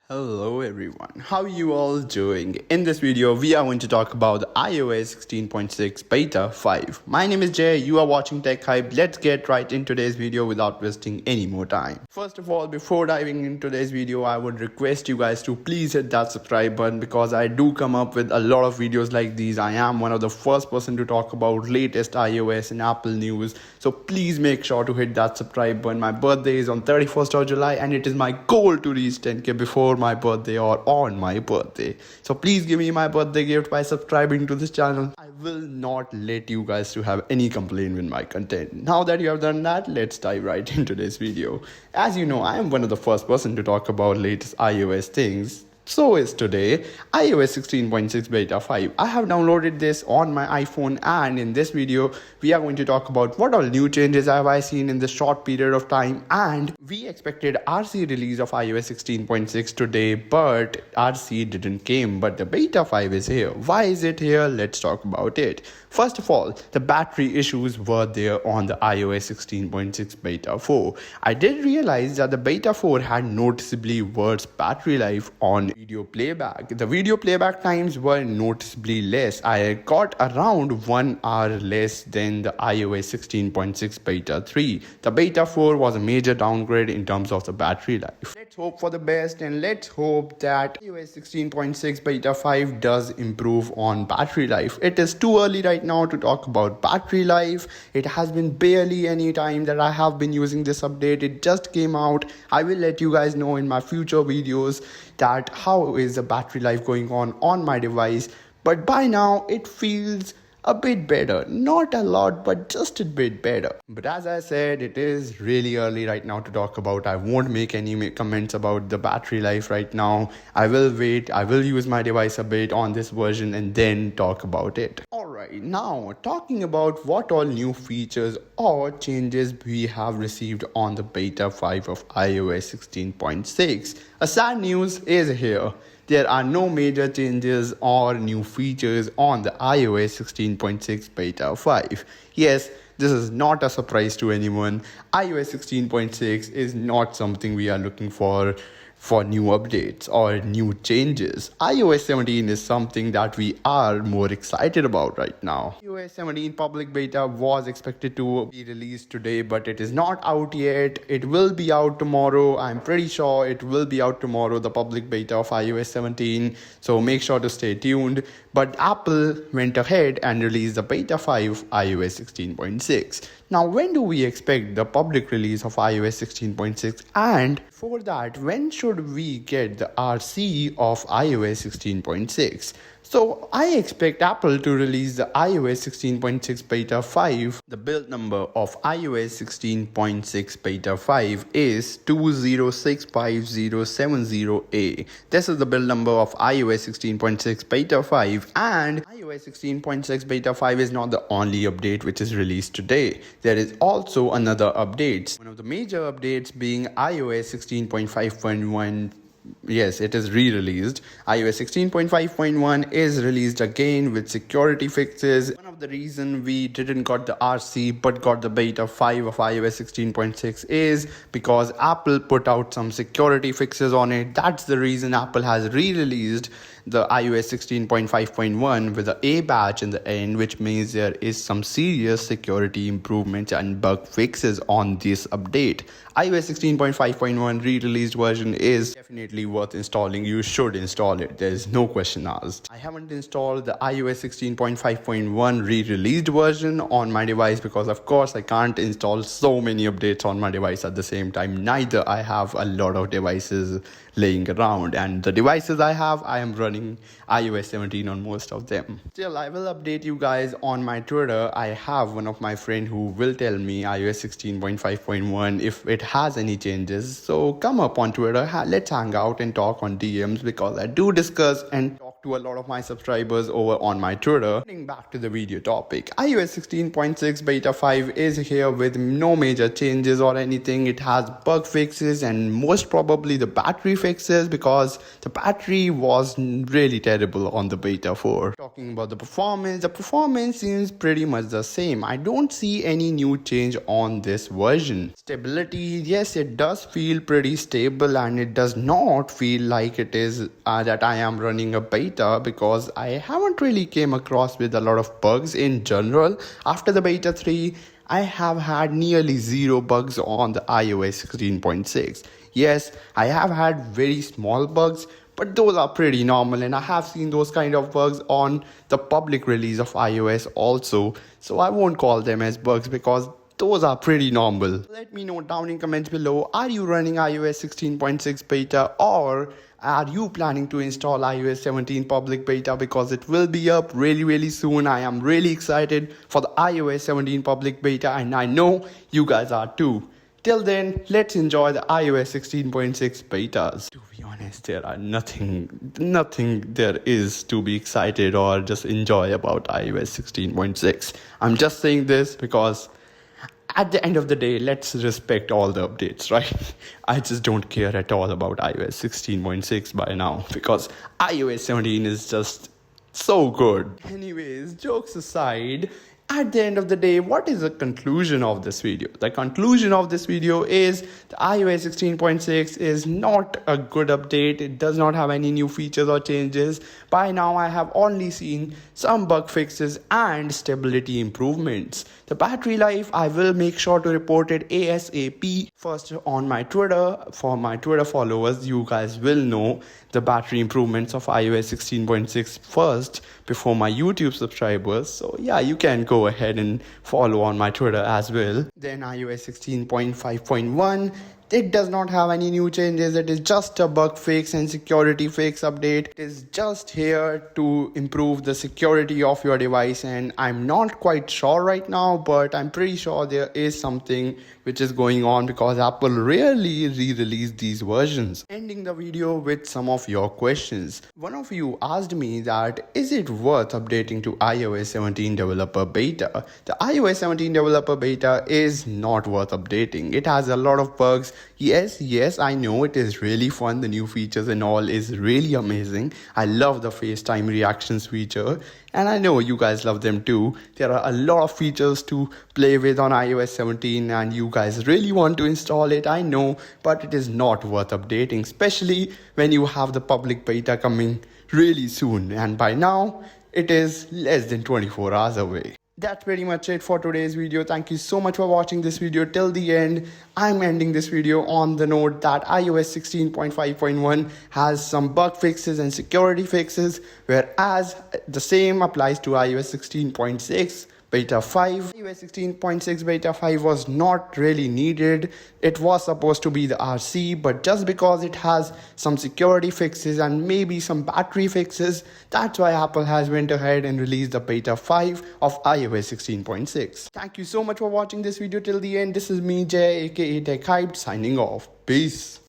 Hello everyone, how you all doing? In this video, we are going to talk about the iOS 16.6 Beta 5. My name is Jay, you are watching Tech Hype. Let's get right into today's video without wasting any more time. First of all, before diving into today's video, I would request you guys to please hit that subscribe button because I do come up with a lot of videos like these. I am one of the first person to talk about latest iOS and Apple news. So please make sure to hit that subscribe button. My birthday is on 31st of July and it is my goal to reach 10k before my birthday or on my birthday. So please give me my birthday gift by subscribing to this channel. I will not let you guys to have any complaint with my content. Now that you have done that, let's dive right into this video. As you know, I am one of the first person to talk about latest iOS things. So is today iOS 16.6 Beta 5. I have downloaded this on my iPhone, and in this video we are going to talk about what all new changes have I seen in this short period of time. And we expected RC release of iOS 16.6 today, but RC didn't came, but the Beta 5 is here. Why is it here? Let's talk about it. First of all, the battery issues were there on the iOS 16.6 Beta 4. I did realize that the Beta 4 had noticeably worse battery life on video playback. The video playback times were noticeably less. I got around 1 hour less than the iOS 16.6 Beta 3. The Beta 4 was a major downgrade in terms of the battery life. Let's hope for the best and let's hope that iOS 16.6 Beta 5 does improve on battery life. It is too early right now to talk about battery life. It has been barely any time that I have been using this update. It just came out. I will let you guys know in my future videos that how is the battery life going on my device, but by now it feels a bit better. Not a lot, but just a bit better. But as I said, it is really early right now to talk about. I won't make any comments about the battery life right now. I will wait. I will use my device a bit on this version and then talk about it. Alright, now talking about what all new features or changes we have received on the Beta 5 of iOS 16.6. A sad news is here. There are no major changes or new features on the iOS 16.6 Beta 5. Yes, this is not a surprise to anyone. iOS 16.6 is not something we are looking for new updates or new changes. iOS 17 is something that we are more excited about right now. iOS 17 public beta was expected to be released today, but it is not out yet. It will be out tomorrow. I'm pretty sure it will be out tomorrow, the public beta of iOS 17. So make sure to stay tuned. But Apple went ahead and released the Beta 5 iOS 16.6. Now, when do we expect the public release of iOS 16.6? And for that, when should we get the RC of iOS 16.6? So I expect Apple to release the iOS 16.6 Beta 5. The build number of iOS 16.6 Beta 5 is 2065070A. This is the build number of iOS 16.6 Beta 5, and iOS 16.6 Beta 5 is not the only update which is released today. There is also another update. One of the major updates being iOS 16.5.1. Yes, it is re-released. iOS 16.5.1 is released again with security fixes. One of the reasons we didn't got the RC but got the Beta 5 of iOS 16.6 is because Apple put out some security fixes on it. That's the reason Apple has re-released the iOS 16.5.1 with the A badge in the end, which means there is some serious security improvements and bug fixes on this update. iOS 16.5.1 re-released version is definitely worth installing. You should install it. There is no question asked. I haven't installed the iOS 16.5.1 re-released version on my device because of course I can't install so many updates on my device at the same time. Neither I have a lot of devices laying around, and the devices I have, I am running iOS 17 on most of them. Still, I will update you guys on my Twitter. I have one of my friend who will tell me iOS 16.5.1 if it has any changes. So come up on Twitter, let's hang out and talk on DMs because I do discuss and talk to a lot of my subscribers over on my Twitter. Getting back to the video topic, iOS 16.6 Beta 5 is here with no major changes or anything. It has bug fixes and most probably the battery fixes because the battery was really terrible on the Beta 4. Talking about the performance seems pretty much the same. I don't see any new change on this version. Stability, yes, it does feel pretty stable, and it does not feel like it is that I am running a beta, because I haven't really came across with a lot of bugs in general. After the beta 3, I have had nearly zero bugs on the iOS 16.6. Yes, I have had very small bugs, but those are pretty normal, and I have seen those kind of bugs on the public release of iOS also, so I won't call them as bugs because those are pretty normal. Let me know down in comments below, are you running iOS 16.6 beta, or are you planning to install iOS 17 public beta, because it will be up really soon. I am really excited for the iOS 17 public beta, and I know you guys are too. Till then, let's enjoy the iOS 16.6 betas. To be honest, there are nothing there is to be excited or just enjoy about iOS 16.6. I'm just saying this because at the end of the day, let's respect all the updates, right? I just don't care at all about iOS 16.6 by now, because iOS 17 is just so good. Anyways, jokes aside, at the end of the day, what is the conclusion of this video? The conclusion of this video is the iOS 16.6 is not a good update. It does not have any new features or changes. By now, I have only seen some bug fixes and stability improvements. The battery life, I will make sure to report it ASAP. First on my Twitter. For my Twitter followers, you guys will know the battery improvements of iOS 16.6 first before my YouTube subscribers. So yeah, you can go ahead and follow on my Twitter as well. Then iOS 16.5.1, it does not have any new changes. It is just a bug fix and security fix update. It is just here to improve the security of your device, and I'm not quite sure right now, but I'm pretty sure there is something which is going on, because Apple rarely re-release these versions. Ending the video with some of your questions. One of you asked me that, is it worth updating to iOS 17 developer beta? The iOS 17 developer beta is not worth updating. It has a lot of bugs. Yes, I know it is really fun. The new features and all is really amazing. I love the FaceTime reactions feature, and I know you guys love them too. There are a lot of features to play with on iOS 17, and you guys really want to install it, I know, but it is not worth updating, especially when you have the public beta coming really soon, and by now it is less than 24 hours away. That's pretty much it for today's video. Thank you so much for watching this video till the end. I'm ending this video on the note that iOS 16.5.1 has some bug fixes and security fixes, whereas the same applies to iOS 16.6 beta 5. iOS 16.6 beta 5 was not really needed. It was supposed to be the RC, but just because it has some security fixes and maybe some battery fixes, that's why Apple has went ahead and released the beta 5 of iOS 16.6. Thank you so much for watching this video till the end. This is me, Jay, aka Tech Hyped, signing off. Peace.